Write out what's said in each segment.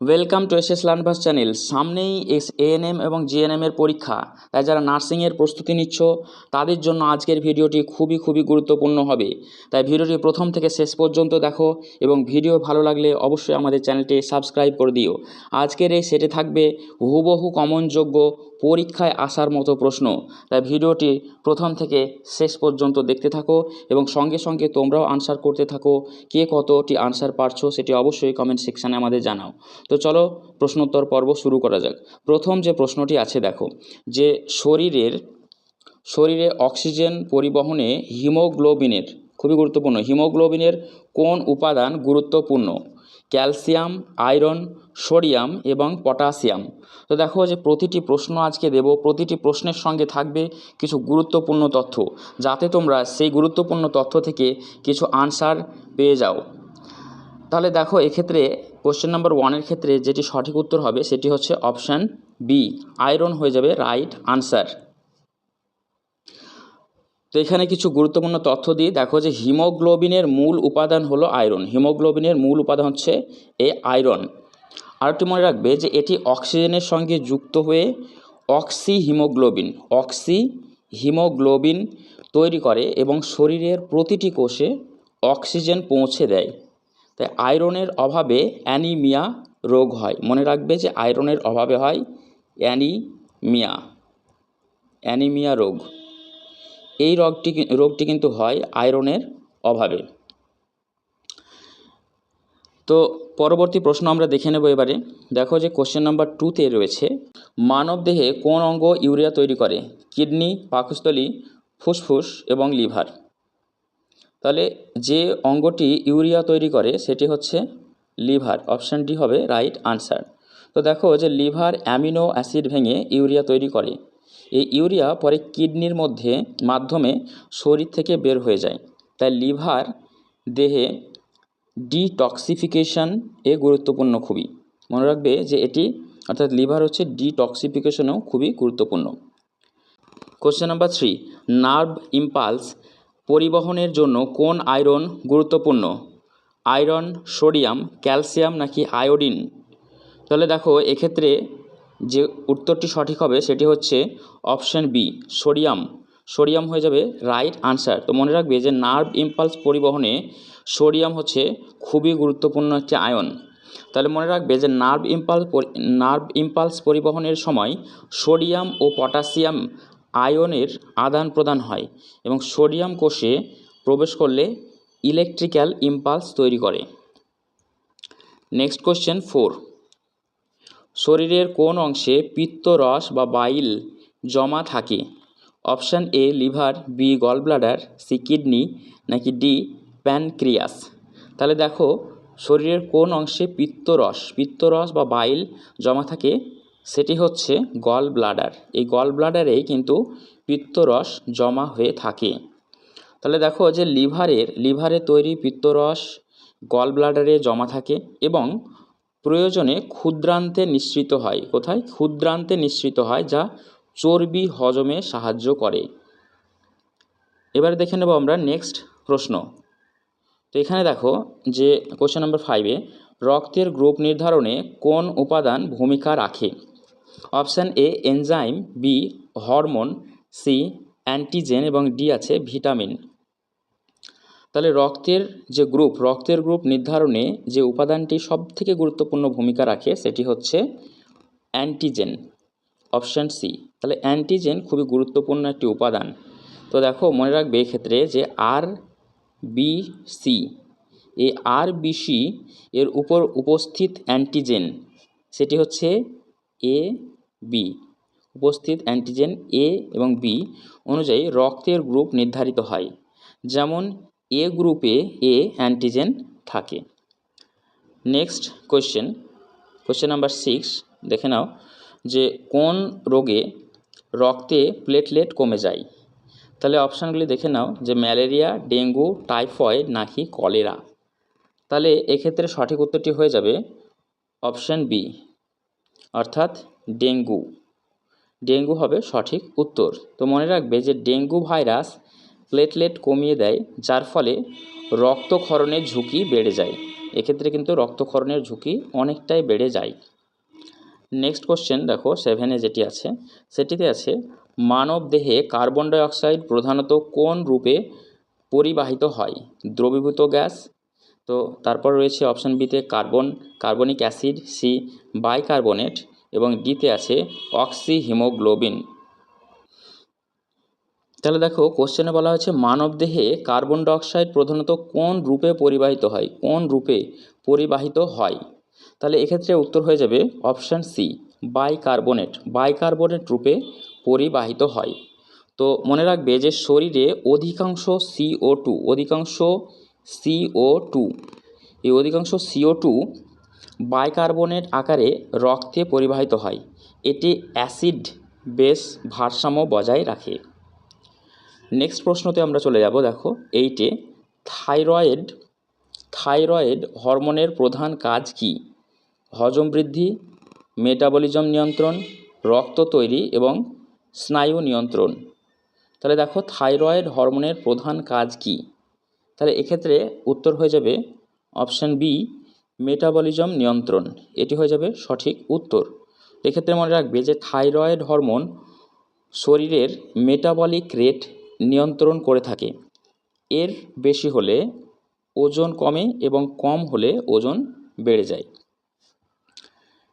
Welcome to SS লার্নভাস channel. সামনেই ANM এবং জিএনএম এর পরীক্ষা, তাই যারা নার্সিংয়ের প্রস্তুতি নিচ্ছ তাদের জন্য আজকের ভিডিওটি খুবই গুরুত্বপূর্ণ হবে। তাই ভিডিওটি প্রথম থেকে শেষ পর্যন্ত দেখো এবং ভিডিও ভালো লাগলে অবশ্যই আমাদের চ্যানেলটি সাবস্ক্রাইব করে দিও। আজকের এই সেটে থাকবে হুবহু কমনযোগ্য পরীক্ষায় আসার মতো প্রশ্ন, তাই ভিডিওটি প্রথম থেকে শেষ পর্যন্ত দেখতে থাকো এবং সঙ্গে সঙ্গে তোমরাও আনসার করতে থাকো। কে কতটি আনসার পারছো সেটি অবশ্যই কমেন্ট সেকশানে আমাদের জানাও। তো চলো প্রশ্নোত্তর পর্ব শুরু করা যাক। প্রথম যে প্রশ্নটি আছে দেখো, যে শরীরে অক্সিজেন পরিবহনে হিমোগ্লোবিনের, খুবই গুরুত্বপূর্ণ, হিমোগ্লোবিনের কোন উপাদান গুরুত্বপূর্ণ? ক্যালসিয়াম, আয়রন, সোডিয়াম এবং পটাশিয়াম। তো দেখো যে প্রতিটি প্রশ্ন আজকে দেব, প্রতিটি প্রশ্নের সঙ্গে থাকবে কিছু গুরুত্বপূর্ণ তথ্য, যাতে তোমরা সেই গুরুত্বপূর্ণ তথ্য থেকে কিছু আনসার পেয়ে যাও। তাহলে দেখো এক্ষেত্রে কোশ্চেন নাম্বার 1-এর ক্ষেত্রে যেটি সঠিক উত্তর হবে সেটি হচ্ছে অপশান বি, আয়রন হয়ে যাবে রাইট আনসার। তো এখানে কিছু গুরুত্বপূর্ণ তথ্য দিই। দেখো যে হিমোগ্লোবিনের মূল উপাদান হলো আয়রন, হিমোগ্লোবিনের মূল উপাদান হচ্ছে এই আয়রন। আরেকটি মনে রাখবে যে এটি অক্সিজেনের সঙ্গে যুক্ত হয়ে অক্সি হিমোগ্লোবিন তৈরি করে এবং শরীরের প্রতিটি কোষে অক্সিজেন পৌঁছে দেয়। তাই আয়রনের অভাবে অ্যানিমিয়া রোগ হয়। মনে রাখবে যে আয়রনের অভাবে হয় অ্যানিমিয়া রোগ। এই রোগটি কিন্তু হয় আয়রনের অভাবে। তো পরবর্তী প্রশ্ন আমরা দেখে নেব এবারে। দেখো যে কোশ্চেন নাম্বার 2-তে রয়েছে, মানবদেহে কোন অঙ্গ ইউরিয়া তৈরি করে? কিডনি, পাকস্থলী, ফুসফুস এবং লিভার। তাহলে যে অঙ্গটি ইউরিয়া তৈরি করে সেটি হচ্ছে লিভার, অপশান ডি হবে রাইট আনসার। তো দেখো যে লিভার অ্যামিনো অ্যাসিড ভেঙে ইউরিয়া তৈরি করে। এই ইউরিয়া পরে কিডনির মাধ্যমে শরীর থেকে বের হয়ে যায়। তাই লিভার দেহে ডিটক্সিফিকেশন গুরুত্বপূর্ণ খুবই। মনে রাখবে যে এটি অর্থাৎ লিভার হচ্ছে ডিটক্সিফিকেশনেও খুবই গুরুত্বপূর্ণ। কোশ্চেন নাম্বার 3, নার্ভ ইম্পালস পরিবহনের জন্য কোন আয়রন গুরুত্বপূর্ণ? আয়রন, সোডিয়াম, ক্যালসিয়াম নাকি আয়োডিন? তাহলে দেখো এক্ষেত্রে যে উত্তরটি সঠিক হবে সেটি হচ্ছে অপশান বি, সোডিয়াম হয়ে যাবে রাইট আনসার। তো মনে রাখবে যে নার্ভ ইম্পালস পরিবহনে সোডিয়াম হচ্ছে খুবই গুরুত্বপূর্ণ একটি আয়ন। তাহলে মনে রাখবে যে নার্ভ ইম্পালস পরিবহনের সময় সোডিয়াম ও পটাশিয়াম আয়নের আদান প্রদান হয় এবং সোডিয়াম কোষে প্রবেশ করলে ইলেকট্রিক্যাল ইম্পালস তৈরি করে। নেক্সট কোশ্চেন 4, শরীরের কোন অংশে পিত্তরস বা বাইল জমা থাকে? Option A liver, B gall bladder, C kidney নাকি ডি প্যানক্রিয়াস। তাহলে দেখো শরীরের কোন অংশে পিত্তরস বা বাইল জমা থাকে সেটি হচ্ছে গল ব্লাডার। এই গল ব্লাডারেই কিন্তু পিত্তরস জমা হয়ে থাকে। তাহলে দেখো যে লিভারে তৈরি পিত্তরস গল ব্লাডারে জমা থাকে এবং প্রয়োজনে ক্ষুদ্রান্তে নিঃসৃত হয়। কোথায়? ক্ষুদ্রান্তে নিঃসৃত হয়, যা চর্বি হজমে সাহায্য করে। এবারে দেখে নেব আমরা নেক্সট প্রশ্ন। তো এখানে দেখো যে কোশ্চেন নাম্বার 5-এ রক্তের গ্রুপ নির্ধারণে কোন উপাদান ভূমিকা রাখে? Option A enzyme, B hormone, C antigen এবং ডি আছে ভিটামিন। তাহলে রক্তের গ্রুপ নির্ধারণে যে উপাদানটি সবথেকে গুরুত্বপূর্ণ ভূমিকা রাখে সেটি হচ্ছে অ্যান্টিজেন, অপশান সি। তাহলে অ্যান্টিজেন খুবই গুরুত্বপূর্ণ একটি উপাদান। তো দেখো মনে রাখবে এক্ষেত্রে যে আরবিসি, এই আরবিসি এর উপর উপস্থিত অ্যান্টিজেন সেটি হচ্ছে এ বি। উপস্থিত অ্যান্টিজেন এ এবং বি অনুযায়ী রক্তের গ্রুপ নির্ধারিত হয়। যেমন এ গ্রুপে এ অ্যান্টিজেন থাকে। নেক্সট কোশ্চেন নাম্বার 6 দেখে নাও যে কোন রোগে রক্তে প্লেটলেট কমে যায়? তাহলে অপশানগুলি দেখে নাও যে ম্যালেরিয়া, ডেঙ্গু, টাইফয়েড নাকি কলেরা। তাহলে এক্ষেত্রে সঠিক উত্তরটি হয়ে যাবে অপশান বি, অর্থাৎ ডেঙ্গু হবে সঠিক উত্তর। তো মনে রাখবে যে ডেঙ্গু ভাইরাস প্লেটলেট কমিয়ে দেয়, যার ফলে রক্তক্ষরণের ঝুঁকি বেড়ে যায়। এক্ষেত্রে কিন্তু রক্তক্ষরণের ঝুঁকি অনেকটাই বেড়ে যায়। নেক্সট কোশ্চেন দেখো 7-এ যেটি আছে সেটিতে আছে মানব দেহে কার্বন ডাই অক্সাইড প্রধানত কোন রূপে পরিবাহিত হয়? দ্রবীভূত গ্যাস, তো তারপর রয়েছে অপশান বিতে কার্বনিক অ্যাসিড, সি বাইকার্বনেট এবং ডিতে আছে অক্সি হিমোগ্লোবিন। তাহলে দেখো কোশ্চেনে বলা হয়েছে মানব দেহে কার্বন ডাইঅক্সাইড প্রধানত কোন রূপে পরিবাহিত হয়, কোন রূপে পরিবাহিত হয়? তাহলে এক্ষেত্রে উত্তর হয়ে যাবে অপশান সি বাইকার্বনেট রূপে পরিবাহিত হয়। তো মনে রাখবে যে শরীরে অধিকাংশ CO2 বাইকার্বনেট আকারে রক্তে পরিবাহিত হয়। এটি অ্যাসিড বেস ভারসাম্য বজায় রাখে। নেক্সট প্রশ্নতে আমরা চলে যাব। দেখো 8-এ থাইরয়েড হরমোনের প্রধান কাজ কি? হজম বৃদ্ধি, মেটাবলিজম নিয়ন্ত্রণ, রক্ত তৈরি এবং স্নায়ু নিয়ন্ত্রণ। তাহলে দেখো থাইরয়েড হরমোনের প্রধান কাজ কি? তাহলে এক্ষেত্রে উত্তর হয়ে যাবে অপশান বি মেটাবলিজম নিয়ন্ত্রণ, এটি হয়ে যাবে সঠিক উত্তর। এক্ষেত্রে মনে রাখবে যে থাইরয়েড হরমোন শরীরের মেটাবলিক রেট নিয়ন্ত্রণ করে থাকে। এর বেশি হলে ওজন কমে এবং কম হলে ওজন বেড়ে যায়।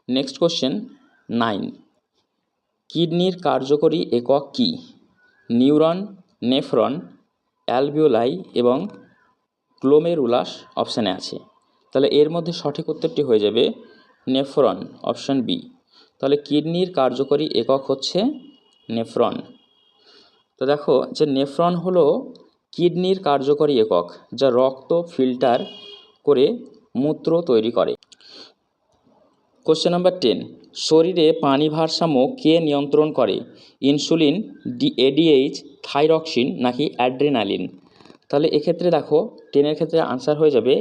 নেক্সট কোশ্চেন 9, কিডনির কার্যকরী একক কি? নিউরন, নেফ্রন, অ্যালভিওলাই এবং গ্লোমেরুলাস অপশানে আছে। তাহলে এর মধ্যে সঠিক উত্তরটি হয়ে যাবে নেফ্রন, অপশান বি। তাহলে কিডনির কার্যকরী একক হচ্ছে নেফ্রন। তো দেখো যে নেফ্রন হলো কিডনির কার্যকরী একক যা রক্ত ফিল্টার করে মূত্র তৈরি করে। কোশ্চেন নাম্বার 10, শরীরে পানি ভারসাম্য কে নিয়ন্ত্রণ করে? ইনসুলিন, এডিএইচ, থাইরক্সিন নাকি অ্যাড্রিনালিন? তাহলে এক্ষেত্রে দেখো 10-এর ক্ষেত্রে আনসার হয়ে যাবে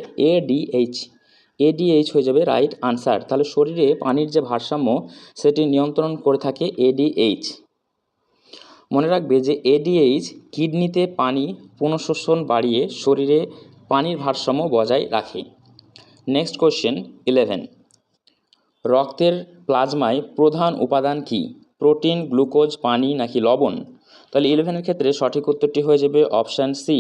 এডিএইচ হয়ে যাবে রাইট আনসার। তাহলে শরীরে পানির যে ভারসাম্য সেটি নিয়ন্ত্রণ করে থাকে এডিএইচ। মনে রাখবে যে এডিএইচ কিডনিতে পানি পুনঃশোষণ বাড়িয়ে শরীরে পানির ভারসাম্য বজায় রাখে। নেক্সট কোশ্চেন 11, রক্তের প্লাজমায় প্রধান উপাদান কি? প্রোটিন, গ্লুকোজ, পানি নাকি লবণ? তাহলে 11-এর ক্ষেত্রে সঠিক উত্তরটি হয়ে যাবে অপশান সি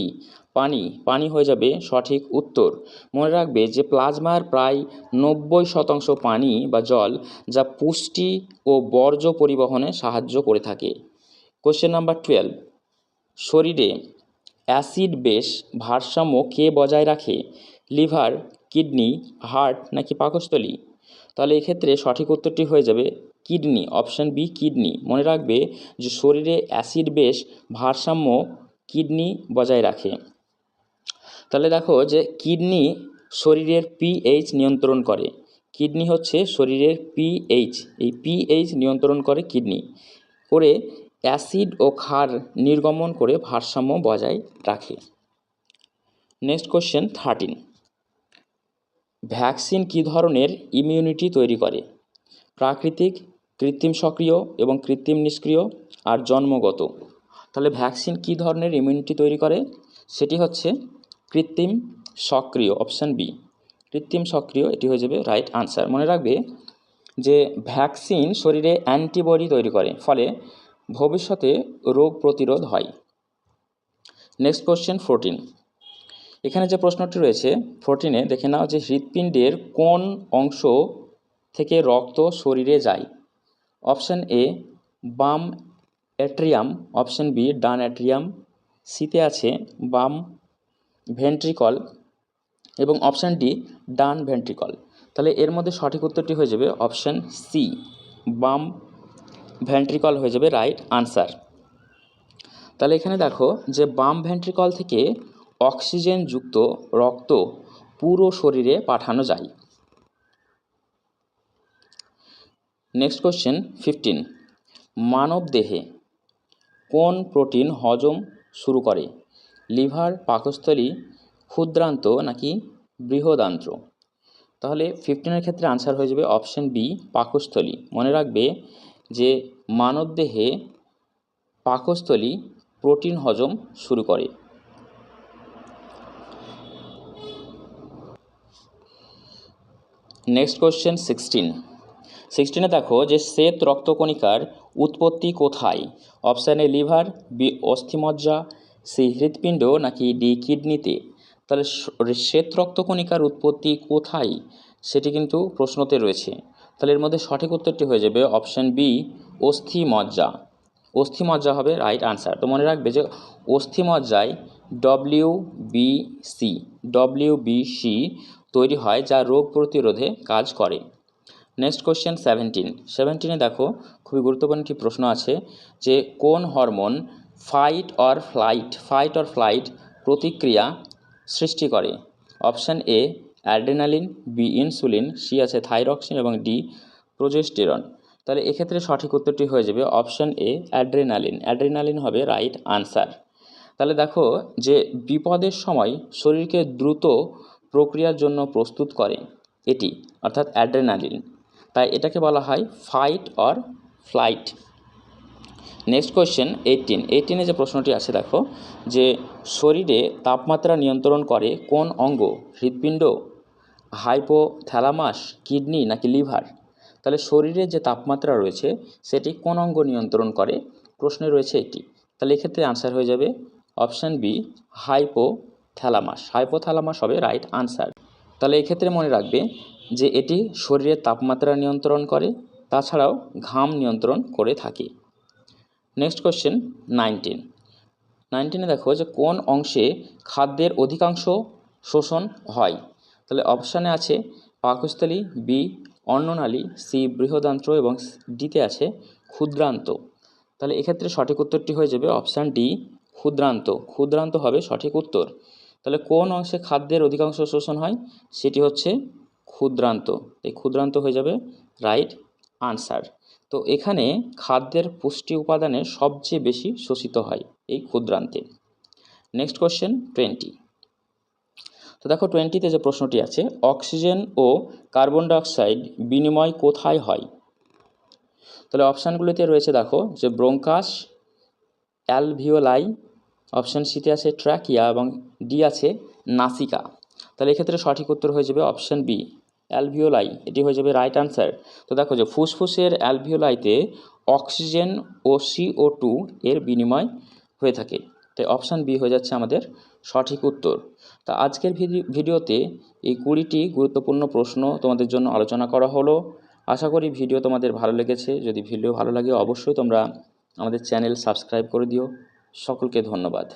পানি হয়ে যাবে সঠিক উত্তর। মনে রাখবে যে প্লাজমার প্রায় 90% পানি বা জল, যা পুষ্টি ও বর্জ্য পরিবহনে সাহায্য করে থাকে। কোশ্চেন নাম্বার 12, শরীরে অ্যাসিড বেস ভারসাম্য কে বজায় রাখে? লিভার, কিডনি, হার্ট নাকি পাকস্থলী? তাহলে এক্ষেত্রে সঠিক উত্তরটি হয়ে যাবে কিডনি, অপশান বি কিডনি। মনে রাখবে যে শরীরে অ্যাসিড বেস ভারসাম্য কিডনি বজায় রাখে। তাহলে দেখো যে কিডনি শরীরের পিএইচ নিয়ন্ত্রণ করে। কিডনি হচ্ছে শরীরের পিএইচ, এই পিএইচ নিয়ন্ত্রণ করে কিডনি, করে অ্যাসিড ও ক্ষার নির্গমন করে ভারসাম্য বজায় রাখে। নেক্সট কোশ্চেন 13, ভ্যাকসিন কী ধরনের ইমিউনিটি তৈরি করে? প্রাকৃতিক, কৃত্রিম সক্রিয় এবং কৃত্রিম নিষ্ক্রিয় আর জন্মগত? তাহলে ভ্যাকসিন কী ধরনের ইমিউনিটি তৈরি করে? সেটি হচ্ছে কৃত্রিম সক্রিয়, অপশান বি কৃত্রিম সক্রিয়, এটি হয়ে যাবে রাইট আনসার। মনে রাখবে যে ভ্যাকসিন শরীরে অ্যান্টিবডি তৈরি করে, ফলে ভবিষ্যতে রোগ প্রতিরোধ হয়। নেক্সট কোশ্চেন 14, এখানে যে প্রশ্নটি রয়েছে 14-এ দেখে নাও যে হৃৎপিণ্ডের কোন অংশ থেকে রক্ত শরীরে যায়? অপশান এ বাম atrium, option be done atrium, সিতে আছে বাম ভেন্ট্রিকল এবং অপশান ডি ডান ভেন্ট্রিকল। তাহলে এর মধ্যে সঠিক উত্তরটি হয়ে যাবে অপশান সি বাম ভেন্ট্রিকল হয়ে যাবে রাইট আনসার। তাহলে এখানে দেখো যে বাম ভেন্ট্রিকল থেকে অক্সিজেনযুক্ত রক্ত পুরো শরীরে পাঠানো যায়। নেক্সট কোশ্চেন 15, মানব দেহে কোন প্রোটিন হজম শুরু করে? লিভার, পাকস্থলী, ক্ষুদ্রান্ত নাকি বৃহদান্ত্র? তাহলে 15-এর ক্ষেত্রে আনসার হয়ে যাবে অপশান বি পাকস্থলী। মনে রাখবে যে মানবদেহে পাকস্থলী প্রোটিন হজম শুরু করে। নেক্সট কোয়েশ্চেন 16 দেখো যে শ্বেত রক্তকণিকার উৎপত্তি কোথায়? অপশান এ লিভার, বি অস্থিমজ্জা, সি হৃৎপিণ্ড, নাকি ডি কিডনিতে। তাহলে শ্বেত রক্তকণিকার উৎপত্তি কোথায় সেটি কিন্তু প্রশ্নতে রয়েছে। তাহলে এর মধ্যে সঠিক উত্তরটি হয়ে যাবে অপশান বি অস্থিমজ্জা। অস্থিমজ্জা হবে রাইট আনসার। তো মনে রাখবে যে অস্থিমজ্জায় ডব্লিউবিসি তৈরি হয় যা রোগ প্রতিরোধে কাজ করে। নেক্সট কোয়েশ্চেন 17 দেখো খুবই গুরুত্বপূর্ণ একটি প্রশ্ন আছে যে কোন হরমোন ফাইট অর ফ্লাইট প্রতিক্রিয়া সৃষ্টি করে? Option A adrenaline, B insulin, C আছে থাইরক্সিন এবং ডি প্রোজেস্টেরন। তাহলে এক্ষেত্রে সঠিক উত্তরটি হয়ে যাবে অপশান এ অ্যাড্রেনালিন হবে রাইট আনসার। তাহলে দেখো যে বিপদের সময় শরীরকে দ্রুত প্রক্রিয়ার জন্য প্রস্তুত করে এটি, অর্থাৎ অ্যাড্রেনালিন, তাই এটাকে বলা হয় fight or flight. Next question 18 যে প্রশ্নটি আছে দেখো যে শরীরে তাপমাত্রা নিয়ন্ত্রণ করে কোন অঙ্গ? হৃৎপিণ্ড, হাইপোথ্যালামাস, কিডনি নাকি লিভার? তাহলে শরীরে যে তাপমাত্রা রয়েছে সেটি কোন অঙ্গ নিয়ন্ত্রণ করে? প্রশ্নে রয়েছে এটি। তাহলে এক্ষেত্রে আনসার হয়ে যাবে অপশান বি হাইপোথ্যালামাস হবে রাইট আনসার। তাহলে এক্ষেত্রে মনে রাখবে যে এটি শরীরের তাপমাত্রা নিয়ন্ত্রণ করে, তাছাড়াও ঘাম নিয়ন্ত্রণ করে থাকে। নেক্সট কোয়েশ্চেন 19 দেখো যে কোন অংশে খাদ্যের অধিকাংশ শোষণ হয়? তাহলে অপশানে আছে পাকস্থলী, বি অন্ননালী, সি বৃহদান্ত্র এবং ডিতে আছে ক্ষুদ্রান্ত। তাহলে এক্ষেত্রে সঠিক উত্তরটি হয়ে যাবে অপশান ডি ক্ষুদ্রান্ত হবে সঠিক উত্তর। তাহলে কোন অংশে খাদ্যের অধিকাংশ শোষণ হয়? সেটি হচ্ছে ক্ষুদ্রান্ত। এই ক্ষুদ্রান্ত হয়ে যাবে রাইট আনসার। তো এখানে খাদ্যের পুষ্টি উপাদানের সবচেয়ে বেশি শোষিত হয় এই ক্ষুদ্রান্তে। Next question 20। তো দেখো 20তে যে প্রশ্নটি আছে অক্সিজেন ও কার্বন ডাইঅক্সাইড বিনিময় কোথায় হয়? তাহলে অপশানগুলিতে রয়েছে দেখো যে ব্রোঙ্কাস, অ্যালভিওলাই, অপশান সিতে আছে ট্র্যাকিয়া এবং ডি আছে নাসিকা। তাহলে এক্ষেত্রে সঠিক উত্তর হয়ে যাবে অপশান বি অ্যালভিওলাই, এটি হয়ে যাবে রাইট আনসার। তো দেখো যে ফুসফুসের অ্যালভিওলাইতে অক্সিজেন ও CO2 এর বিনিময় হয়ে থাকে, তাই অপশান বি হয়ে যাচ্ছে আমাদের সঠিক উত্তর। তা আজকের ভিডিওতে এই 20টি গুরুত্বপূর্ণ প্রশ্ন তোমাদের জন্য আলোচনা করা হলো। আশা করি ভিডিও তোমাদের ভালো লেগেছে। যদি ভিডিও ভালো লাগে অবশ্যই তোমরা আমাদের চ্যানেল সাবস্ক্রাইব করে দিও। সকলকে ধন্যবাদ।